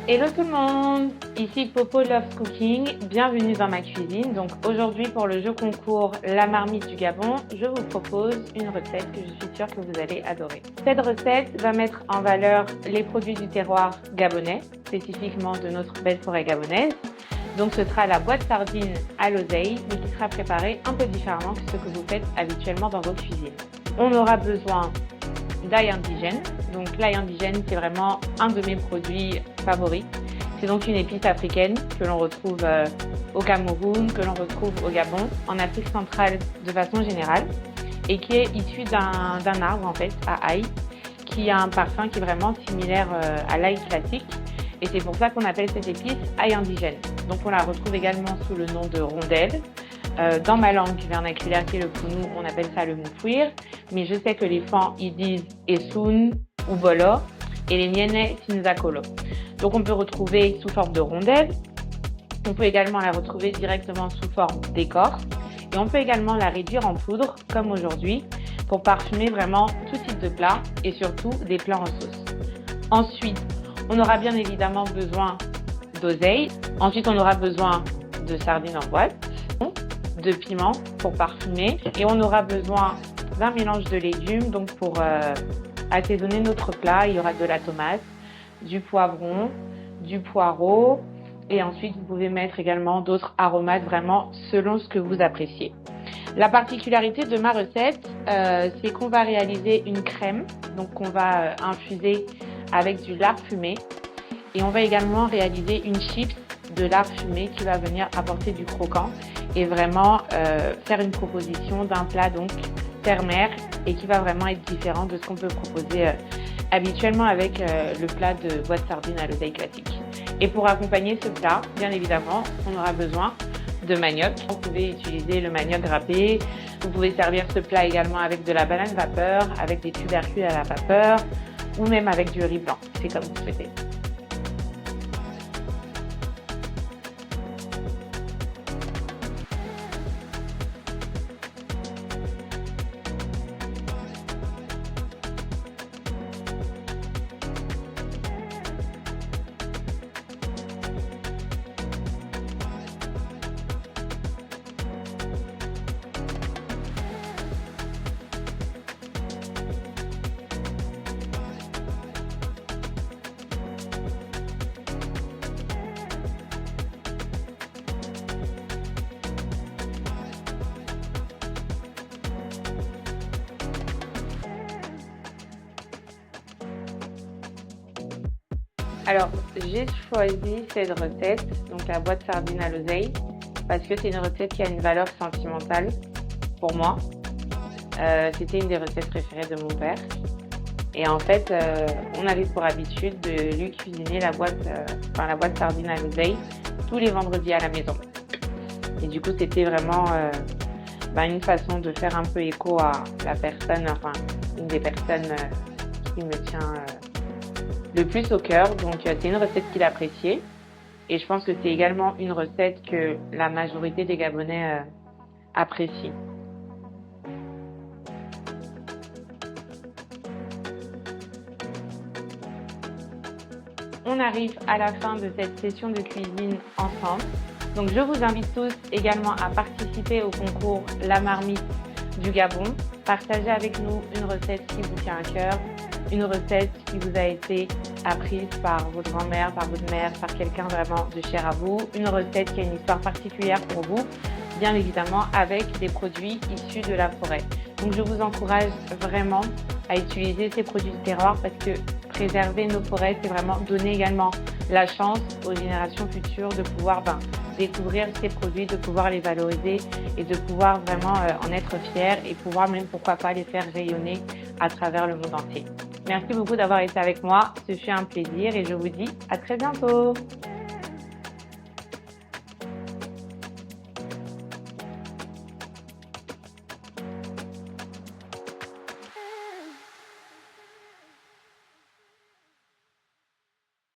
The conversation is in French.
Hello tout le monde, ici Popo Loves Cooking, bienvenue dans ma cuisine. Donc aujourd'hui pour le jeu concours La Marmite du Gabon, je vous propose une recette que je suis sûre que vous allez adorer. Cette recette va mettre en valeur les produits du terroir gabonais, spécifiquement de notre belle forêt gabonaise. Donc ce sera la boîte sardine à l'oseille, mais qui sera préparée un peu différemment que ce que vous faites habituellement dans vos cuisines. On aura besoin d'ail indigène. Donc l'ail indigène, c'est vraiment un de mes produits favoris. C'est donc une épice africaine que l'on retrouve au Cameroun, que l'on retrouve au Gabon, en Afrique centrale de façon générale, et qui est issue d'un arbre en fait, à ail, qui a un parfum qui est vraiment similaire à l'ail classique. Et c'est pour ça qu'on appelle cette épice ail indigène. Donc on la retrouve également sous le nom de rondelle. Dans ma langue vernaculaire qui est le pounou, on appelle ça le moufouir, mais je sais que les Fans ils disent essoun ou bolo et les Nienais sinzakolo. Donc on peut retrouver sous forme de rondelle, on peut également la retrouver directement sous forme d'écorce et on peut également la réduire en poudre comme aujourd'hui pour parfumer vraiment tout type de plat et surtout des plats en sauce. Ensuite, on aura bien évidemment besoin d'oseille, ensuite on aura besoin de sardines en boîte, de piment pour parfumer et on aura besoin d'un mélange de légumes. Donc pour assaisonner notre plat, il y aura de la tomate, du poivron, du poireau et ensuite vous pouvez mettre également d'autres aromates vraiment selon ce que vous appréciez. La particularité de ma recette, c'est qu'on va réaliser une crème, donc qu'on va infuser avec du lard fumé et on va également réaliser une chips de lard fumé qui va venir apporter du croquant et vraiment faire une proposition d'un plat donc terre-mer et qui va vraiment être différent de ce qu'on peut proposer habituellement avec le plat de boîte sardine à l'oseille classique. Et pour accompagner ce plat, bien évidemment, on aura besoin de manioc. Vous pouvez utiliser le manioc râpé. Vous pouvez servir ce plat également avec de la banane vapeur, avec des tubercules à la vapeur ou même avec du riz blanc. C'est comme vous souhaitez. Alors, j'ai choisi cette recette, donc la boîte sardine à l'oseille, parce que c'est une recette qui a une valeur sentimentale pour moi. C'était une des recettes préférées de mon père. Et en fait, on avait pour habitude de lui cuisiner la boîte sardine à l'oseille tous les vendredis à la maison. Et du coup, c'était vraiment une façon de faire un peu écho à la personne, enfin, une des personnes qui me tient le plus au cœur. Donc c'est une recette qu'il appréciait et je pense que c'est également une recette que la majorité des Gabonais apprécient. On arrive à la fin de cette session de cuisine ensemble. Donc je vous invite tous également à participer au concours La Marmite du Gabon. Partagez avec nous une recette qui vous tient à cœur, une recette qui vous a été apprise par votre grand-mère, par votre mère, par quelqu'un vraiment de cher à vous, une recette qui a une histoire particulière pour vous, bien évidemment avec des produits issus de la forêt. Donc je vous encourage vraiment à utiliser ces produits de terroir parce que préserver nos forêts, c'est vraiment donner également la chance aux générations futures de pouvoir découvrir ces produits, de pouvoir les valoriser et de pouvoir vraiment en être fiers et pouvoir même pourquoi pas les faire rayonner à travers le monde entier. Merci beaucoup d'avoir été avec moi, ce fut un plaisir et je vous dis à très bientôt.